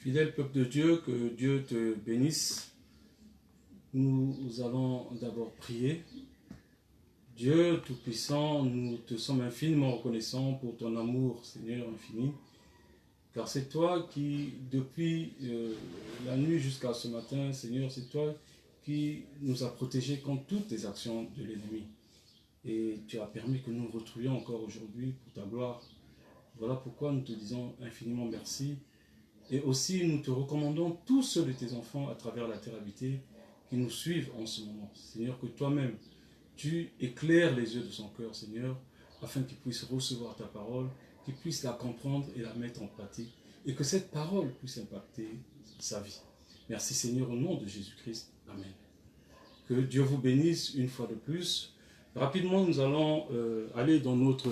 Fidèle peuple de Dieu, que Dieu te bénisse. Nous allons d'abord prier. Dieu Tout-Puissant, nous te sommes infiniment reconnaissants pour ton amour, Seigneur infini. Car c'est toi qui, depuis la nuit jusqu'à ce matin, Seigneur, c'est toi qui nous as protégés contre toutes les actions de l'ennemi. Et tu as permis que nous nous retrouvions encore aujourd'hui pour ta gloire. Voilà pourquoi nous te disons infiniment merci. Et aussi, nous te recommandons tous ceux de tes enfants à travers la terre habitée qui nous suivent en ce moment. Seigneur, que toi-même, tu éclaires les yeux de son cœur, Seigneur, afin qu'il puisse recevoir ta parole, qu'il puisse la comprendre et la mettre en pratique, et que cette parole puisse impacter sa vie. Merci Seigneur, au nom de Jésus-Christ. Amen. Que Dieu vous bénisse une fois de plus. Rapidement, nous allons aller dans notre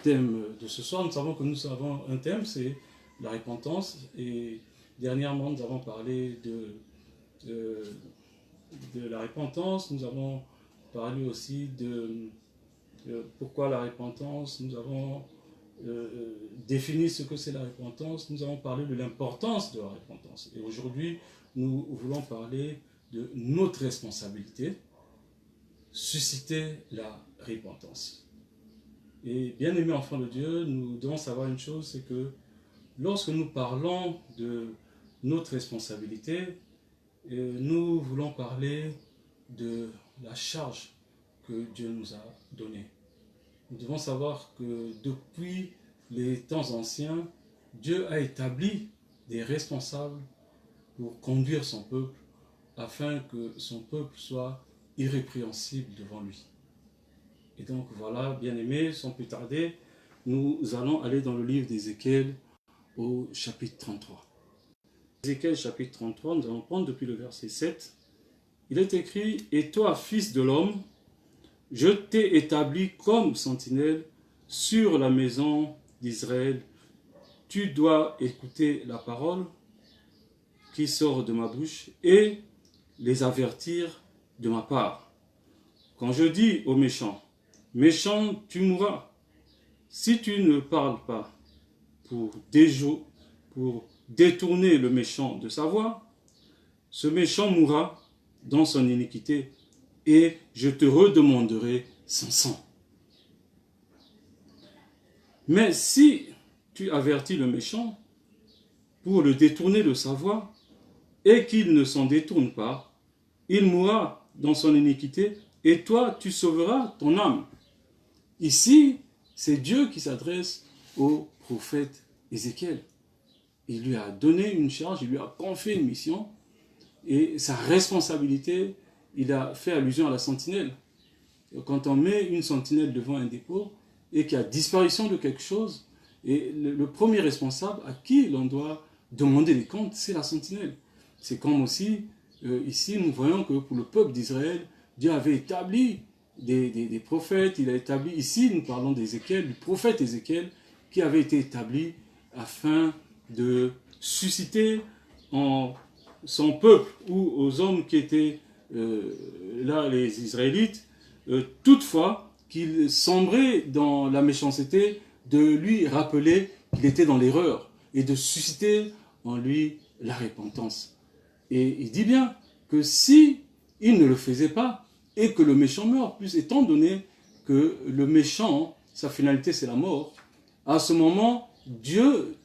thème de ce soir. Nous savons que nous avons un thème, c'est la repentance. Et dernièrement, nous avons parlé de la repentance. Nous avons parlé aussi de pourquoi la repentance. Nous avons défini ce que c'est la repentance. Nous avons parlé de l'importance de la repentance. Et aujourd'hui, nous voulons parler de notre responsabilité, susciter la repentance. Et bien aimés enfants de Dieu, nous devons savoir une chose, c'est que lorsque nous parlons de notre responsabilité, nous voulons parler de la charge que Dieu nous a donnée. Nous devons savoir que depuis les temps anciens, Dieu a établi des responsables pour conduire son peuple afin que son peuple soit irrépréhensible devant lui. Et donc voilà, bien-aimés, sans plus tarder, nous allons aller dans le livre d'Ézéchiel au chapitre 33. Ézéchiel chapitre 33, nous allons prendre depuis le verset 7. Il est écrit « Et toi, fils de l'homme, je t'ai établi comme sentinelle sur la maison d'Israël. Tu dois écouter la parole qui sort de ma bouche et les avertir de ma part. Quand je dis aux méchants, méchant, tu mourras. Si tu ne parles pas pour détourner le méchant de sa voie, ce méchant mourra dans son iniquité et je te redemanderai son sang. Mais si tu avertis le méchant pour le détourner de sa voie et qu'il ne s'en détourne pas, il mourra dans son iniquité et toi, tu sauveras ton âme. » Ici, c'est Dieu qui s'adresse au prophète Ézéchiel. Il lui a donné une charge, il lui a confié une mission et sa responsabilité, il a fait allusion à la sentinelle. Quand on met une sentinelle devant un dépôt et qu'il y a disparition de quelque chose, et le premier responsable à qui l'on doit demander des comptes, c'est la sentinelle. C'est comme aussi, ici, nous voyons que pour le peuple d'Israël, Dieu avait établi des prophètes. Il a établi, ici, nous parlons d'Ézéchiel, du prophète Ézéchiel, qui avait été établi afin de susciter en son peuple ou aux hommes qui étaient là, les Israélites, toutefois qu'ils sombraient dans la méchanceté, de lui rappeler qu'il était dans l'erreur et de susciter en lui la repentance. Et il dit bien que si il ne le faisait pas et que le méchant meurt, plus étant donné que le méchant, sa finalité c'est la mort, à ce moment, Dieu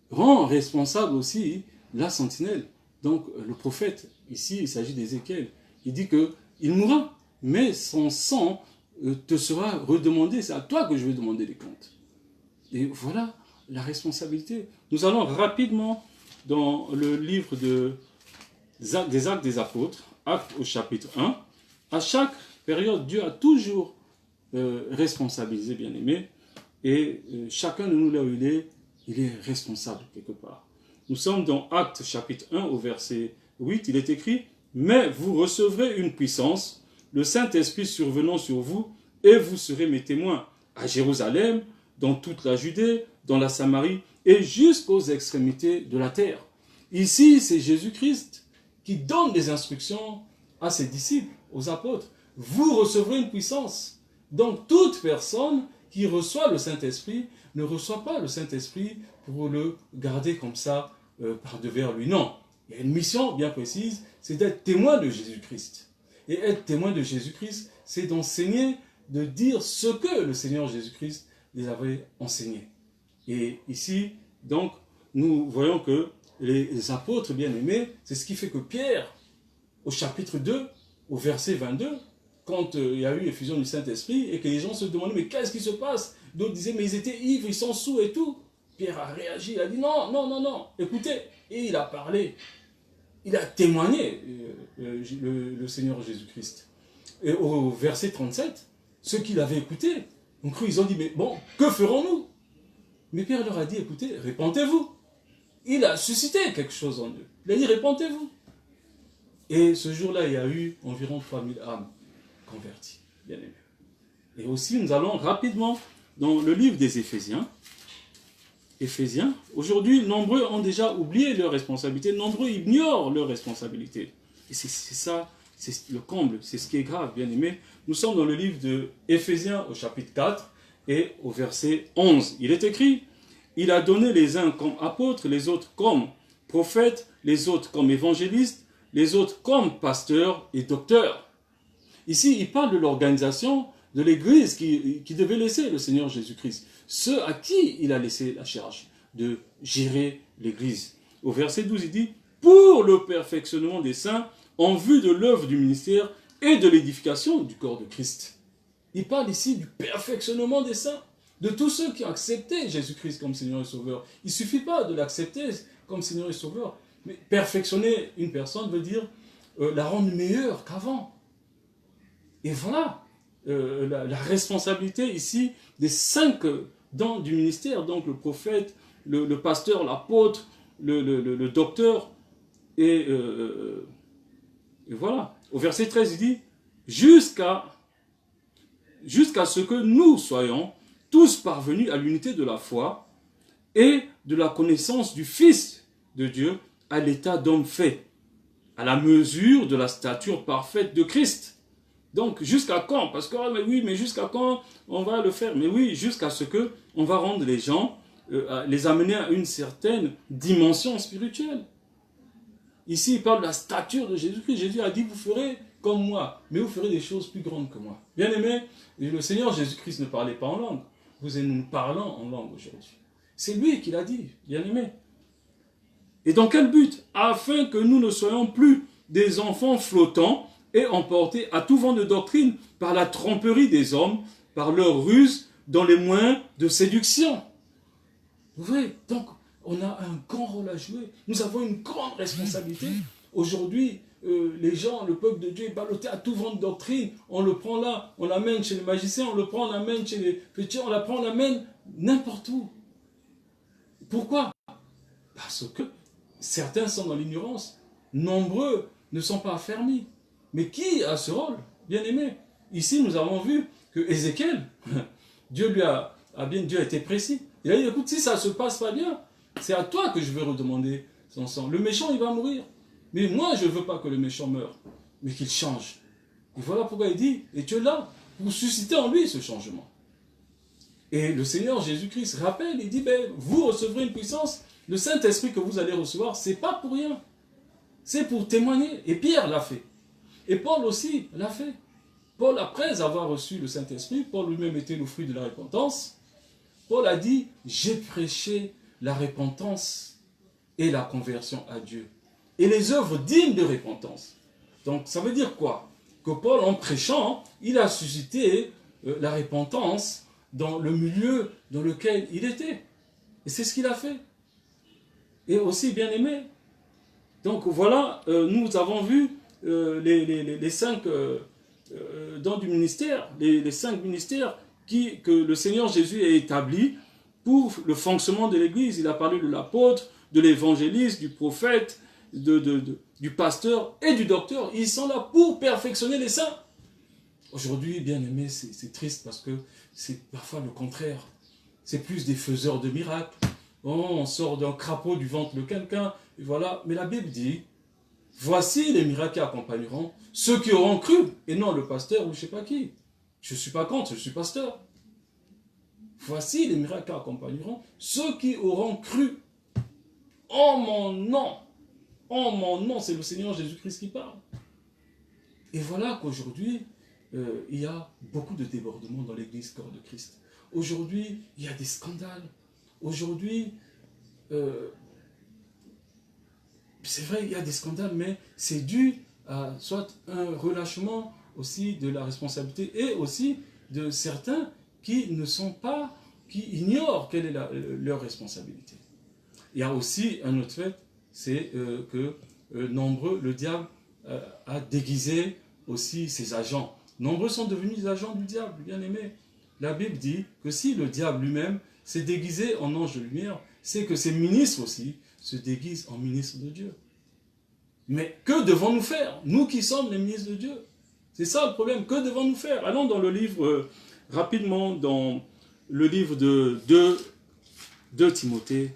rend responsable aussi la sentinelle. Donc le prophète, ici il s'agit d'Ézéchiel, il dit qu'il mourra, mais son sang te sera redemandé, c'est à toi que je vais demander les comptes. Et voilà la responsabilité. Nous allons rapidement dans le livre des Actes des Apôtres, Actes au chapitre 1. À chaque période, Dieu a toujours responsabilisé, bien-aimés, et chacun de nous, là où il est responsable quelque part. Nous sommes dans Actes chapitre 1 au verset 8, il est écrit « Mais vous recevrez une puissance, le Saint-Esprit survenant sur vous, et vous serez mes témoins à Jérusalem, dans toute la Judée, dans la Samarie, et jusqu'aux extrémités de la terre. » Ici, c'est Jésus-Christ qui donne des instructions à ses disciples, aux apôtres. Vous recevrez une puissance. Donc, toute personne qui reçoit le Saint-Esprit ne reçoit pas le Saint-Esprit pour le garder comme ça par devers lui. Non, il y a une mission bien précise, c'est d'être témoin de Jésus-Christ. Et être témoin de Jésus-Christ, c'est d'enseigner, de dire ce que le Seigneur Jésus-Christ les avait enseigné. Et ici, donc, nous voyons que les apôtres bien-aimés, c'est ce qui fait que Pierre, au chapitre 2, au verset 22, quand il y a eu effusion du Saint-Esprit, et que les gens se demandaient, mais qu'est-ce qui se passe? D'autres disaient, mais ils étaient ivres, ils sont saouls et tout. Pierre a réagi, il a dit, non, non, non, non, écoutez. Et il a parlé, il a témoigné, le Seigneur Jésus-Christ. Et au verset 37, ceux qui l'avaient écouté ont cru, ils ont dit, mais bon, que ferons-nous? Mais Pierre leur a dit, écoutez, répentez-vous. Il a suscité quelque chose en eux. Il a dit, répentez-vous. Et ce jour-là, il y a eu environ 3000 âmes converties, bien aimées. Et aussi, nous allons rapidement dans le livre des Éphésiens. Éphésiens, aujourd'hui, nombreux ont déjà oublié leurs responsabilités, nombreux ignorent leurs responsabilités. Et c'est ça, c'est le comble, c'est ce qui est grave, bien aimé. Nous sommes dans le livre de Éphésiens au chapitre 4 et au verset 11. Il est écrit, « Il a donné les uns comme apôtres, les autres comme prophètes, les autres comme évangélistes, les autres comme pasteurs et docteurs. » Ici, il parle de l'organisation de l'Église qui devait laisser le Seigneur Jésus-Christ. Ceux à qui il a laissé la charge de gérer l'Église. Au verset 12, il dit « Pour le perfectionnement des saints, en vue de l'œuvre du ministère et de l'édification du corps de Christ. » Il parle ici du perfectionnement des saints, de tous ceux qui ont accepté Jésus-Christ comme Seigneur et Sauveur. Il ne suffit pas de l'accepter comme Seigneur et Sauveur, mais perfectionner une personne veut dire la rendre meilleure qu'avant. Et voilà la responsabilité ici des 5 dons du ministère, donc le prophète, le pasteur, l'apôtre, le docteur, et voilà. Au verset 13, il dit, jusqu'à ce que nous soyons tous parvenus à l'unité de la foi et de la connaissance du Fils de Dieu à l'état d'homme fait, à la mesure de la stature parfaite de Christ. Donc, jusqu'à quand? Parce que, mais oui, mais jusqu'à quand on va le faire? Mais oui, jusqu'à ce que on va rendre les gens, les amener à une certaine dimension spirituelle. Ici, il parle de la stature de Jésus-Christ. Jésus a dit, vous ferez comme moi, mais vous ferez des choses plus grandes que moi. Bien aimé, le Seigneur Jésus-Christ ne parlait pas en langue. Vous et nous parlons en langue aujourd'hui. C'est lui qui l'a dit, bien aimé. Et dans quel but? Afin que nous ne soyons plus des enfants flottants et emportés à tout vent de doctrine par la tromperie des hommes, par leur ruse dans les moyens de séduction. Vous voyez, donc on a un grand rôle à jouer. Nous avons une grande responsabilité. Aujourd'hui, les gens, le peuple de Dieu est ballotté à tout vent de doctrine. On le prend là, on l'amène chez les magiciens, on le prend, on l'amène chez les petits, on la prend, on l'amène n'importe où. Pourquoi? Parce que certains sont dans l'ignorance. Nombreux ne sont pas affermis. Mais qui a ce rôle? Bien aimé. Ici, nous avons vu que Ézéchiel, Dieu a été précis. Il a dit, écoute, si ça ne se passe pas bien, c'est à toi que je vais redemander son sang. Le méchant, il va mourir. Mais moi, je ne veux pas que le méchant meure, mais qu'il change. Et voilà pourquoi il dit, et tu es là pour susciter en lui ce changement. Et le Seigneur Jésus-Christ rappelle, il dit, ben, vous recevrez une puissance, le Saint-Esprit que vous allez recevoir, ce n'est pas pour rien. C'est pour témoigner. Et Pierre l'a fait. Et Paul aussi l'a fait. Paul, après avoir reçu le Saint-Esprit, Paul lui-même était le fruit de la repentance. Paul a dit, j'ai prêché la repentance et la conversion à Dieu. Et les œuvres dignes de repentance. Donc ça veut dire quoi? Que Paul, en prêchant, il a suscité la repentance dans le milieu dans lequel il était. Et c'est ce qu'il a fait. Et aussi, bien aimé. Donc voilà, nous avons vu les 5 dons du ministère, les 5 ministères que le Seigneur Jésus a établis pour le fonctionnement de l'Église. Il a parlé de l'apôtre, de l'évangéliste, du prophète, du pasteur et du docteur. Ils sont là pour perfectionner les saints. Aujourd'hui, bien aimé, c'est triste parce que c'est parfois le contraire. C'est plus des faiseurs de miracles. Oh, on sort d'un crapaud du ventre de quelqu'un, et voilà. Mais la Bible dit, voici les miracles qui accompagneront ceux qui auront cru, et non le pasteur ou je ne sais pas qui. Je ne suis pas contre, je suis pasteur. Voici les miracles qui accompagneront ceux qui auront cru. en mon nom, c'est le Seigneur Jésus-Christ qui parle. Et voilà qu'aujourd'hui, il y a beaucoup de débordements dans l'église corps de Christ. Aujourd'hui, il y a des scandales. Aujourd'hui, c'est vrai, il y a des scandales, mais c'est dû à soit un relâchement aussi de la responsabilité et aussi de certains qui ne sont pas, qui ignorent quelle est leur responsabilité. Il y a aussi un autre fait, c'est que nombreux, le diable a déguisé aussi ses agents. Nombreux sont devenus des agents du diable, bien aimés. La Bible dit que si le diable lui-même s'est déguisé en ange de lumière, c'est que ses ministres aussi se déguisent en ministres de Dieu. Mais que devons-nous faire, nous qui sommes les ministres de Dieu? C'est ça le problème, que devons-nous faire? Allons dans le livre, rapidement, dans le livre de 2 Timothée,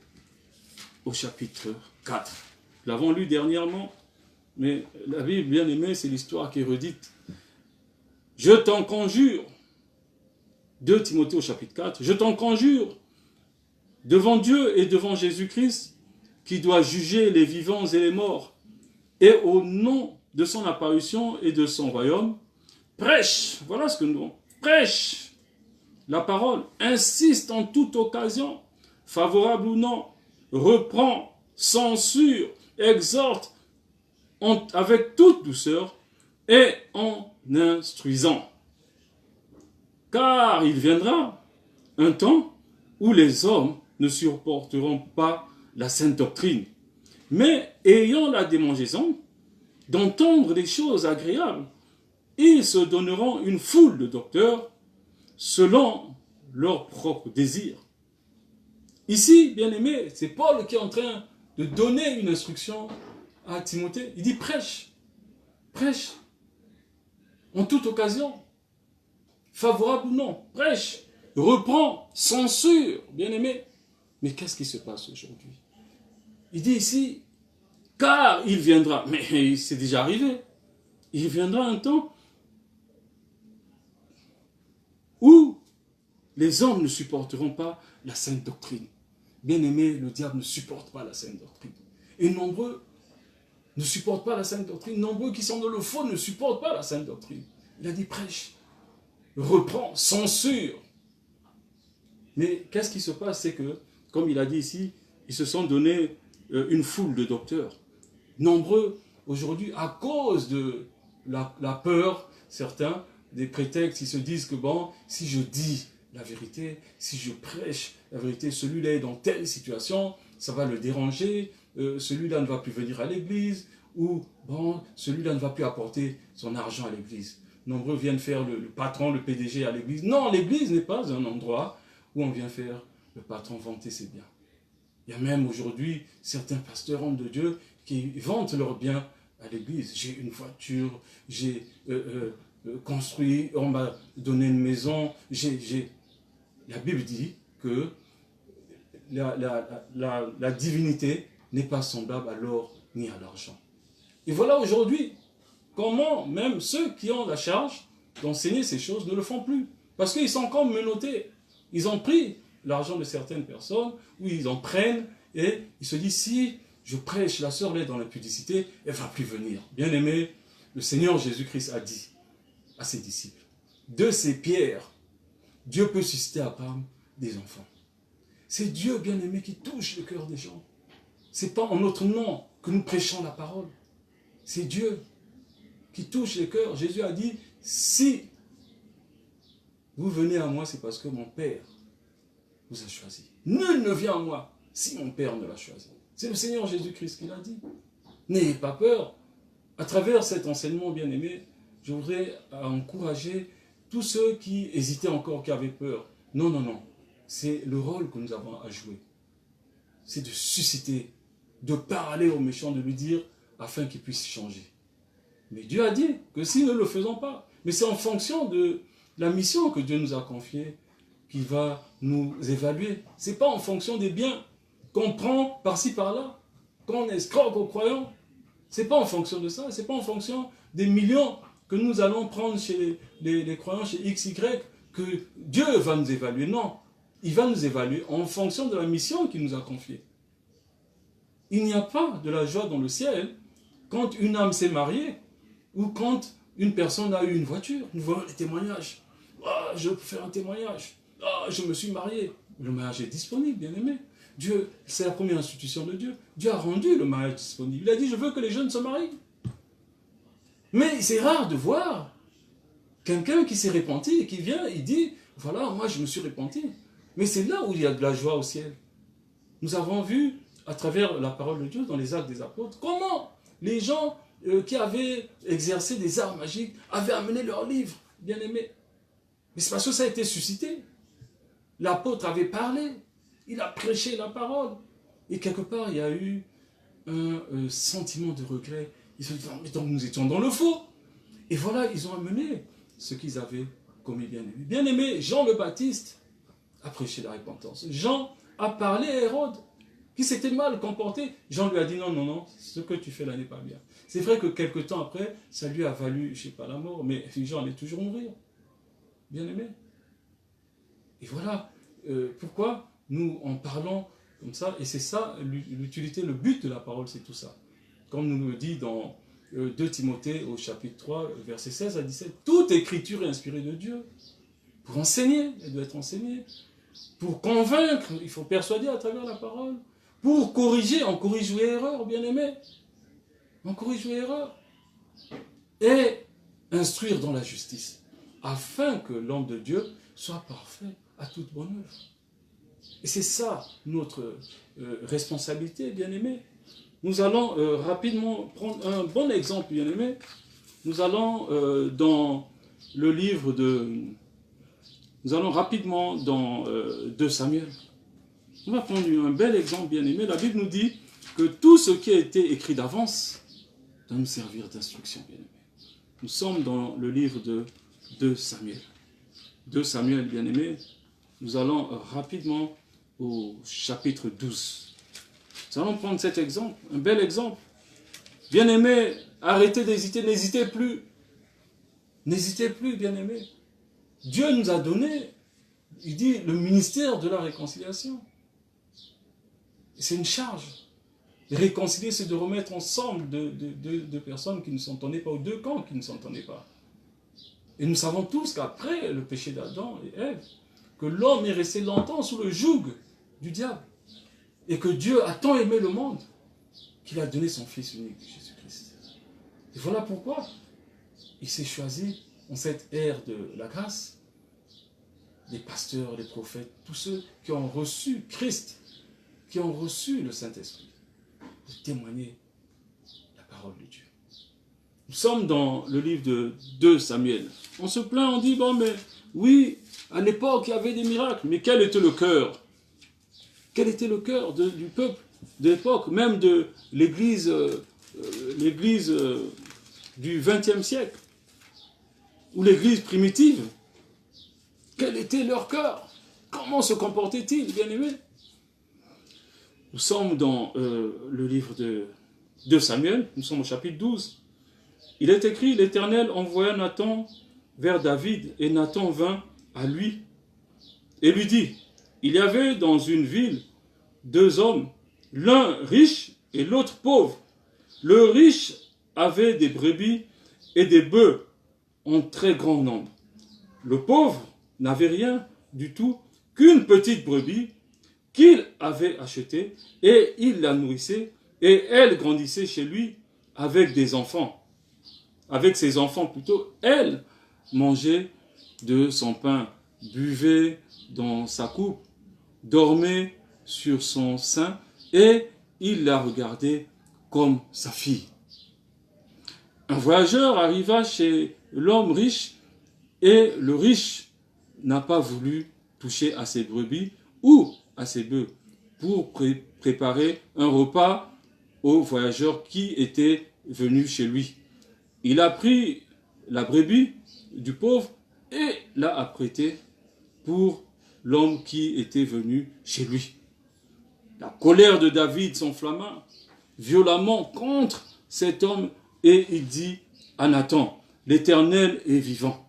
au chapitre 4. Nous l'avons lu dernièrement, mais la Bible, bien aimée, c'est l'histoire qui est redite. Je t'en conjure, 2 Timothée au chapitre 4, je t'en conjure, devant Dieu et devant Jésus-Christ, qui doit juger les vivants et les morts, et au nom de son apparition et de son royaume, prêche, voilà ce que nous devons, prêche la parole, insiste en toute occasion, favorable ou non, reprend, censure, exhorte avec toute douceur et en instruisant. Car il viendra un temps où les hommes ne supporteront pas la sainte doctrine, mais ayant la démangeaison d'entendre des choses agréables, ils se donneront une foule de docteurs selon leurs propres désirs. Ici, bien aimé, c'est Paul qui est en train de donner une instruction à Timothée. Il dit prêche, prêche, en toute occasion, favorable ou non, prêche, reprend, censure, bien aimé. Mais qu'est-ce qui se passe aujourd'hui? Il dit ici, car il viendra, mais c'est déjà arrivé, il viendra un temps où les hommes ne supporteront pas la sainte doctrine. Bien aimé, le diable ne supporte pas la sainte doctrine. Et nombreux ne supportent pas la sainte doctrine. Nombreux qui sont dans le faux ne supportent pas la sainte doctrine. Il a dit prêche, reprend, censure. Mais qu'est-ce qui se passe? C'est que, comme il a dit ici, ils se sont donné une foule de docteurs. Nombreux, aujourd'hui, à cause de la peur, certains, des prétextes, ils se disent que bon, si je dis la vérité, si je prêche la vérité, celui-là est dans telle situation, ça va le déranger, celui-là ne va plus venir à l'église, ou bon, celui-là ne va plus apporter son argent à l'église. Nombreux viennent faire le patron, le PDG à l'église. Non, l'église n'est pas un endroit où on vient faire le patron vanter ses biens. Il y a même aujourd'hui certains pasteurs hommes de Dieu qui vantent leurs biens à l'église. J'ai une voiture, j'ai construit, on m'a donné une maison, La Bible dit que la divinité n'est pas semblable à l'or ni à l'argent. Et voilà aujourd'hui comment même ceux qui ont la charge d'enseigner ces choses ne le font plus. Parce qu'ils sont comme menottés. Ils ont pris l'argent de certaines personnes, ou ils en prennent, et ils se disent, si je prêche, la sœur est dans la pudicité, elle ne va plus venir. Bien aimé, le Seigneur Jésus-Christ a dit à ses disciples, de ces pierres, Dieu peut susciter à Abraham des enfants. C'est Dieu, bien aimé, qui touche le cœur des gens. Ce n'est pas en notre nom que nous prêchons la parole. C'est Dieu qui touche les cœurs. Jésus a dit, si vous venez à moi, c'est parce que mon Père vous a choisi. Nul ne vient à moi si mon Père ne l'a choisi. C'est le Seigneur Jésus-Christ qui l'a dit. N'ayez pas peur. À travers cet enseignement, bien aimé, je voudrais encourager tous ceux qui hésitaient encore, qui avaient peur. Non, non, non. C'est le rôle que nous avons à jouer. C'est de susciter, de parler aux méchants, de lui dire, afin qu'ils puissent changer. Mais Dieu a dit que si nous ne le faisons pas, mais c'est en fonction de la mission que Dieu nous a confiée qu'il va nous évaluer. Ce n'est pas en fonction des biens qu'on prend par-ci par-là, qu'on escroque aux croyants. Ce n'est pas en fonction de ça, ce n'est pas en fonction des millions que nous allons prendre chez les croyants, chez XY, que Dieu va nous évaluer. Non, il va nous évaluer en fonction de la mission qu'il nous a confiée. Il n'y a pas de la joie dans le ciel quand une âme s'est mariée ou quand une personne a eu une voiture. Nous voyons les témoignages. Ah, je peux faire un témoignage. Ah, je me suis marié. Le mariage est disponible, bien aimé. Dieu, c'est la première institution de Dieu. Dieu a rendu le mariage disponible. Il a dit, je veux que les jeunes se marient. Mais c'est rare de voir quelqu'un qui s'est repenti et qui vient, il dit, voilà, moi je me suis repenti. Mais c'est là où il y a de la joie au ciel. Nous avons vu, à travers la parole de Dieu, dans les actes des apôtres, comment les gens qui avaient exercé des arts magiques avaient amené leurs livres, bien aimés. Mais c'est parce que ça a été suscité. L'apôtre avait parlé, il a prêché la parole. Et quelque part, il y a eu un sentiment de regret. Ils se sont dit, mais donc nous étions dans le faux. Et voilà, ils ont amené ce qu'ils avaient commis, bien aimé. Bien aimé, Jean le Baptiste a prêché la repentance. Jean a parlé à Hérode, qui s'était mal comporté. Jean lui a dit, non, non, non, ce que tu fais là n'est pas bien. C'est vrai que quelque temps après, ça lui a valu, je ne sais pas, la mort, mais Jean allait toujours mourir. Bien aimé. Et voilà pourquoi nous en parlons comme ça, et c'est ça l'utilité, le but de la parole, c'est tout ça. Comme nous le dit dans 2 Timothée au chapitre 3, versets 16 à 17, toute écriture est inspirée de Dieu. Pour enseigner, elle doit être enseignée. Pour convaincre, il faut persuader à travers la parole. Pour corriger, on corrige l'erreur, bien aimé. On corrige l'erreur. Et instruire dans la justice, afin que l'homme de Dieu soit parfait à toute bonne œuvre. Et c'est ça notre responsabilité, bien aimé. Nous allons rapidement prendre un bon exemple, bien aimé. Nous allons dans le livre de... Nous allons rapidement dans 2 Samuel. On va prendre un bel exemple, bien aimé. La Bible nous dit que tout ce qui a été écrit d'avance doit nous servir d'instruction, bien aimé. Nous sommes dans le livre de 2 Samuel. 2 Samuel, bien aimé. Nous allons rapidement au chapitre 12. Nous allons prendre cet exemple, un bel exemple. Bien aimé, arrêtez d'hésiter, n'hésitez plus. N'hésitez plus, bien aimé. Dieu nous a donné, il dit, le ministère de la réconciliation. C'est une charge. Réconcilier, c'est de remettre ensemble deux personnes qui ne s'entendaient pas, ou deux camps qui ne s'entendaient pas. Et nous savons tous qu'après le péché d'Adam et Ève, que l'homme est resté longtemps sous le joug du diable. Et que Dieu a tant aimé le monde qu'il a donné son Fils unique, Jésus-Christ. Et voilà pourquoi il s'est choisi en cette ère de la grâce, les pasteurs, les prophètes, tous ceux qui ont reçu Christ, qui ont reçu le Saint-Esprit, de témoigner la parole de Dieu. Nous sommes dans le livre de 2 Samuel. On se plaint, on dit, bon, mais oui, à l'époque, il y avait des miracles, mais quel était le cœur? Quel était le cœur du peuple de l'époque, même de l'Église du XXe siècle, ou l'Église primitive? Quel était leur cœur? Comment se comportaient-ils, bien-aimés? Nous sommes dans le livre de Samuel, nous sommes au chapitre 12. Il est écrit, l'Éternel envoya Nathan vers David, et Nathan vint à lui et lui dit, il y avait dans une ville 2 hommes, l'un riche et l'autre pauvre. Le riche avait des brebis et des bœufs en très grand nombre. Le pauvre n'avait rien du tout qu'une petite brebis qu'il avait achetée, et il la nourrissait, et elle grandissait chez lui avec des enfants. Avec ses enfants plutôt, elle mangeait de son pain, buvait dans sa coupe, dormait sur son sein, et il la regardait comme sa fille. Un voyageur arriva chez l'homme riche, et le riche n'a pas voulu toucher à ses brebis ou à ses bœufs pour préparer un repas au voyageur qui était venu chez lui. Il a pris la brebis du pauvre et l'a apprêtée pour l'homme qui était venu chez lui. La colère de David s'enflamma violemment contre cet homme et il dit à Nathan, l'Éternel est vivant.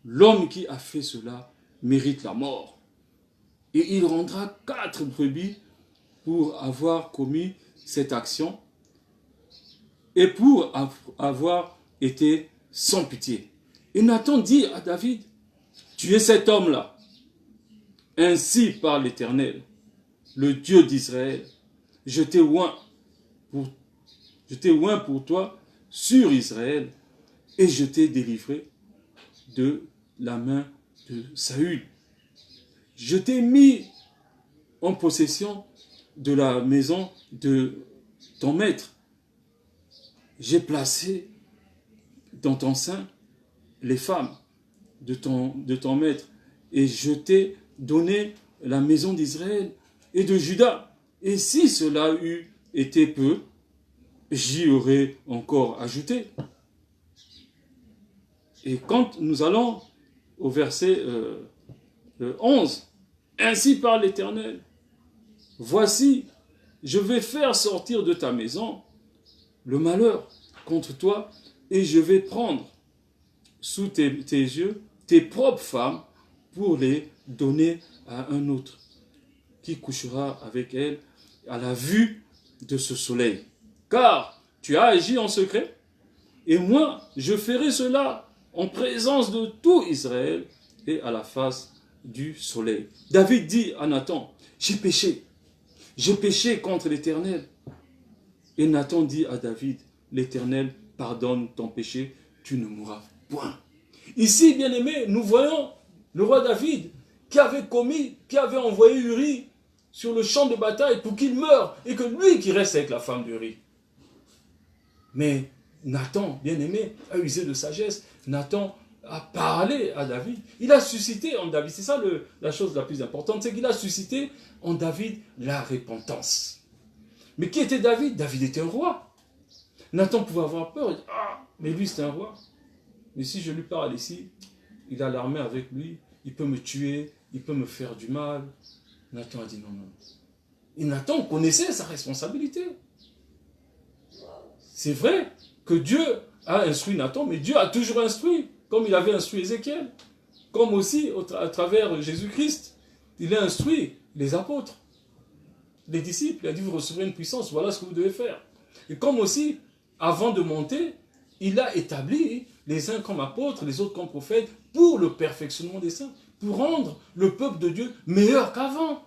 L'homme qui a fait cela mérite la mort. Et il rendra 4 brebis pour avoir commis cette action et pour avoir été sans pitié. Et Nathan dit à David, tu es cet homme-là. Ainsi parle l'Éternel, le Dieu d'Israël. Je t'ai oint pour toi sur Israël et je t'ai délivré de la main de Saül. Je t'ai mis en possession de la maison de ton maître. J'ai placé dans ton sein les femmes de ton maître et je t'ai donné la maison d'Israël et de Juda. Et si cela eût été peu, j'y aurais encore ajouté. Et quand nous allons au verset 11, ainsi parle l'Éternel, voici, je vais faire sortir de ta maison le malheur contre toi et je vais prendre sous tes yeux tes propres femmes pour les donner à un autre qui couchera avec elles à la vue de ce soleil. Car tu as agi en secret et moi je ferai cela en présence de tout Israël et à la face du soleil. David dit à Nathan, j'ai péché contre l'Éternel. Et Nathan dit à David, l'Éternel pardonne ton péché, tu ne mourras point. Ici, bien aimé, nous voyons le roi David qui avait envoyé Uri sur le champ de bataille pour qu'il meure et que lui qui reste avec la femme d'Uri. Mais Nathan, bien aimé, a usé de sagesse. Nathan a parlé à David. Il a suscité en David, c'est ça la chose la plus importante, c'est qu'il a suscité en David la repentance. Mais qui était David? David était un roi. Nathan pouvait avoir peur. Il dit, mais lui c'est un roi. Mais si je lui parle ici, il a l'armée avec lui, il peut me tuer, il peut me faire du mal. Nathan a dit non. Et Nathan connaissait sa responsabilité. C'est vrai que Dieu a instruit Nathan, mais Dieu a toujours instruit, comme il avait instruit Ézéchiel, comme aussi à travers Jésus-Christ, il a instruit les apôtres, les disciples, il a dit vous recevrez une puissance, voilà ce que vous devez faire. Et comme aussi, avant de monter, il a établi les uns comme apôtres, les autres comme prophètes, pour le perfectionnement des saints, pour rendre le peuple de Dieu meilleur qu'avant.